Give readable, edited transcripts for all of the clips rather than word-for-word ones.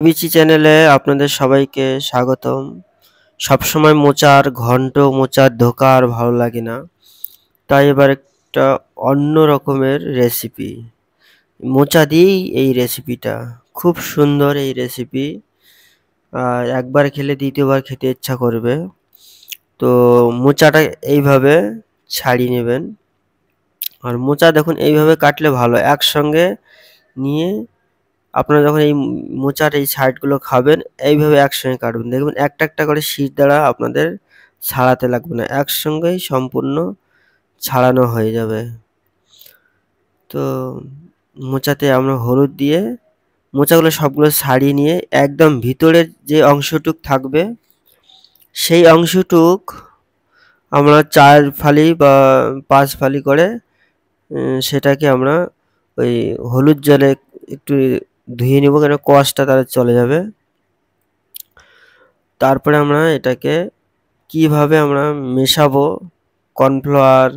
বিচি চ্যানেলে আপনাদের সবাইকে স্বাগতম। সবসময় মোচার ঘন্ট, মোচার ধোকা আর ভালো লাগে না। তাই এবার একটা অন্য রকমের রেসিপি। মোচা দিয়েই এই রেসিপিটা। খুব সুন্দর এই রেসিপি। একবার খেলে দ্বিতীয়বার খেতে ইচ্ছা করবে। তো মোচাটা এইভাবে ছাড়িয়ে নেবেন। আর মোচা দেখুন এইভাবে কাটলে ভালো। একসঙ্গে নিয়ে আপনারা যখন এই মোচার এই সাইডগুলো খাবেন, এইভাবে একসঙ্গে কাটবেন। দেখবেন একটা, একটা করে শির দ্বারা আপনাদের ছাড়াতে লাগবে না। একসঙ্গেই সম্পূর্ণ ছাড়ানো হয়ে যাবে। তো মোচাতে আমরা হলুদ দিয়ে মোচাগুলো সবগুলো ছাড়িয়ে নিয়ে একদম ভিতরের যে অংশটুক থাকবে, সেই অংশটুক আমরা ৪ ফালি বা ৫ ফালি করে সেটাকে আমরা ওই হলুদ জলে একটু ধুয়ে নেব, কেন কষটা তাহলে চলে যাবে। তারপরে আমরা এটাকে কিভাবে আমরা মেশাবো, কর্নফ্লাওয়ার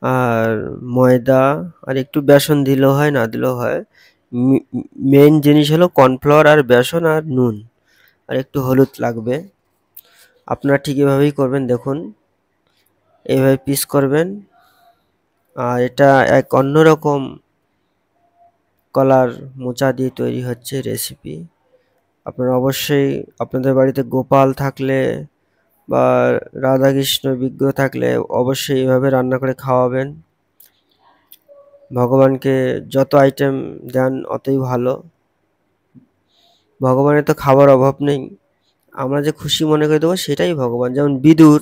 আর ময়দা আর একটু বেসন দিলেও হয়, না দিলেও হয়। মেন জিনিস হলো কর্নফ্লাওয়ার আর বেসন আর নুন আর একটু হলুদ লাগবে। আপনারা ঠিক এভাবেই করবেন। দেখুন এইভাবে পিস করবেন। আর এটা এক অন্যরকম কলার মোচা দিয়ে তৈরি হচ্ছে রেসিপি। আপনারা অবশ্যই আপনাদের বাড়িতে গোপাল থাকলে বা রাধাকৃষ্ণ বিগ্রহ থাকলে অবশ্যই এইভাবে রান্না করে খাওয়াবেন। ভগবানকে যত আইটেম দেন অতই ভালো। ভগবানের তো খাবার অভাব নেই। আমরা যে খুশি মনে করে দেবো সেটাই ভগবান। যেমন বিদুর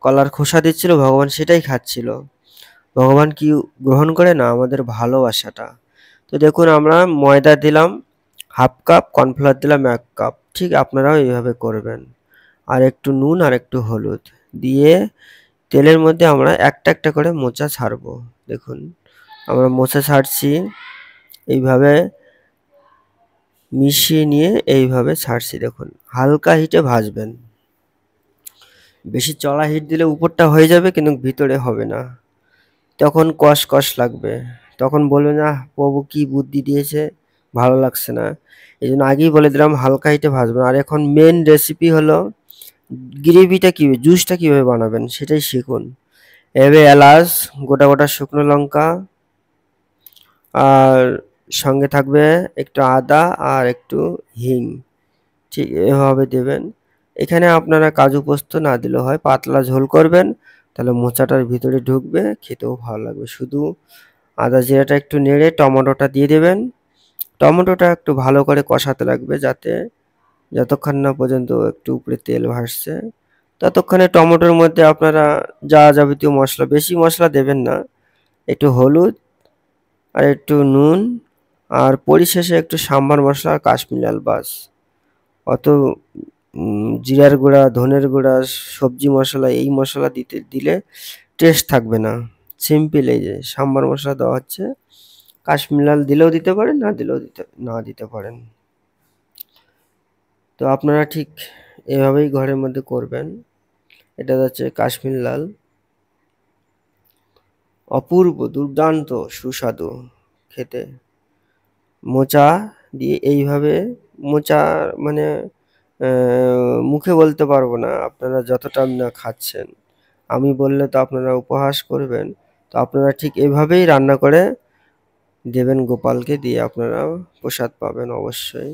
কলার খোসা দিচ্ছিল, ভগবান সেটাই খাচ্ছিল। ভগবান কি গ্রহণ করে না? আমাদের ভালোবাসাটা। তো দেখুন আমরা ময়দা দিলাম 1/2 কাপ, কর্নফ্লাওয়ার দিলাম 1 কাপ। ঠিক আপনারাও এইভাবে করবেন। আর একটু নুন আর একটু হলুদ দিয়ে তেলের মধ্যে আমরা একটা, একটা করে মোচা ছাড়বো। দেখুন আমরা মোচা ছাড়ছি। এইভাবে মিশিয়ে নিয়ে এইভাবে ছাড়ছি দেখুন। হালকা হিটে ভাজবেন। বেশি চড়া হিট দিলে উপরটা হয়ে যাবে কিন্তু ভিতরে হবে না। তখন কষ লাগবে। তখন বলবেন, প্রভু কি বুদ্ধি দিয়েছে, ভালো লাগছে না। এইজন্য আগেই বলে দিলাম হালকা হিটে ভাজবেন। আর এখন মেন রেসিপি হলো গ্রেভিটা জুসটা কিভাবে বানাবেন সেটাই শিখুন। এভাবে এলাচ, গোটা, গোটা শুকনো লঙ্কা আর সঙ্গে থাকবে একটু আদা আর একটু হিং। ঠিক এভাবে দেবেন। এখানে আপনারা কাজু পোস্ত না দিলেও হয়। পাতলা ঝোল করবেন, তাহলে মোচাটার ভিতরে ঢুকবে, খেতেও ভালো লাগবে। শুধু আদা জিরাটা একটু নেড়ে টমেটোটা দিয়ে দেবেন। টমেটোটা একটু ভালো করে কষাতে লাগবে, যতক্ষণ না পর্যন্ত একটু উপরে তেল ভাসছে। ততক্ষণে টমেটোর মধ্যে আপনারা যা যাবতীয় মশলা, বেশি মশলা দেবেন না। একটু হলুদ আর একটু নুন আর পরিশেষে একটু সাম্বার মশলা আর কাশ্মীরি লাল, বাস। অত জিরার গুঁড়া, ধনের গুঁড়া, সবজি মশলা এই মশলা দিলে টেস্ট থাকবে না। সিম্পল এই যে সাম্বার মশলা দেওয়া হচ্ছে। কাশ্মীরি লাল দিলেও দিতে পারেন, না দিলেও না দিতে পারেন। তো আপনারা ঠিক এভাবেই ঘরের মধ্যে করবেন। এটা হচ্ছে কাশ্মীরি লাল। অপূর্ব, দুর্দান্ত সুস্বাদু খেতে। মোচা দিয়ে এইভাবে মোচা মানে মুখে বলতে পারবো না আপনারা যতটা না খাচ্ছেন। আমি বললে তো আপনারা উপহাস করবেন। তো আপনারা ঠিক এভাবেই রান্না করে দেবেন গোপালকে, দিয়ে আপনারা প্রসাদ পাবেন অবশ্যই।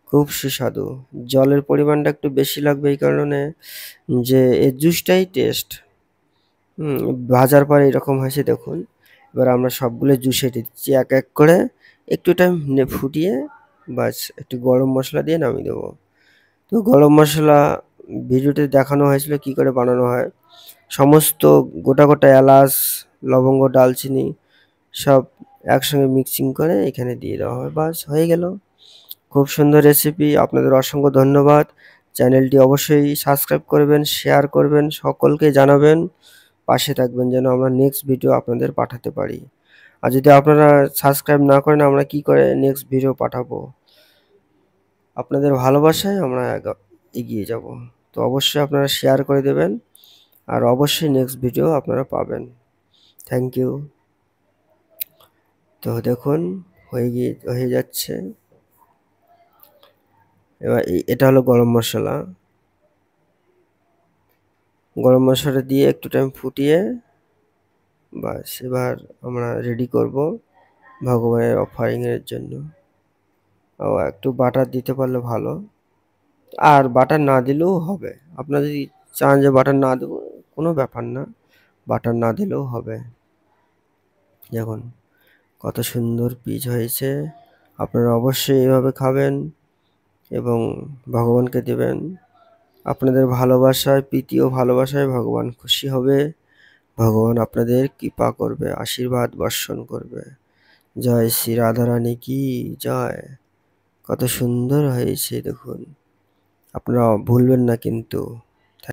খুব সুস্বাদু। জলের পরিমাণটা একটু বেশি লাগবে এই কারণে যে এর জুসটাই টেস্ট। ভাজার পরে এরকম হয়েছে দেখুন। এবার আমরা সবগুলো জুসে দিচ্ছি এক, এক করে। একটু টাইম ফুটিয়ে বাস একটু গরম মশলা দিয়ে নামিয়ে দেবো। তো গরম মশলা ভিডিওতে দেখানো হয়েছিল কি করে বানানো হয়। সমস্ত গোটা, গোটা এলাচ, লবঙ্গ, দারচিনি সব একসঙ্গে মিক্সিং করে এখানে দিয়ে দেওয়া হয়। বাস হয়ে গেল। খুব সুন্দর রেসিপি। আপনাদের অসংখ্য ধন্যবাদ। চ্যানেলটি অবশ্যই সাবস্ক্রাইব করবেন, শেয়ার করবেন, সকলকে জানাবেন। পাশে থাকবেন যেন আমরা নেক্সট ভিডিও আপনাদের পাঠাতে পারি। আর যদি আপনারা সাবস্ক্রাইব না করেন আমরা কি করে নেক্সট ভিডিও পাঠাবো? আপনাদের ভালোবাসায় আমরা এগিয়ে যাব। তো অবশ্যই আপনারা শেয়ার করে দেবেন। আর অবশ্যই নেক্সট ভিডিও আপনারা পাবেন। Thank you. তো দেখুন হয়ে যাচ্ছে। এবার এটা হলো গরম মশলা। গরম মশলাটা দিয়ে একটু টাইম ফুটিয়ে বাস এবার আমরা রেডি করব ভগবানের অফারিং এর জন্য। ও একটু বাটার দিতে পারলে ভালো, আর বাটার না দিলেও হবে। আপনারা যদি চান যে বাটার না দেবো, কোনো ব্যাপার না, বাটার না দিলেও হবে। দেখুন কত সুন্দর পিচ হয়েছে। আপনারা অবশ্যই এভাবে খাবেন এবং ভগবানকে দেবেন। আপনাদের ভালোবাসায়, প্রীতি ও ভালোবাসায় ভগবান খুশি হবে। ভগবান আপনাদের কৃপা করবে, আশীর্বাদ বর্ষণ করবে। জয় শ্রী রাধারানী কি জয়। কত সুন্দর হয়েছে দেখুন, আপনারা ভুলবেন না কিন্তু।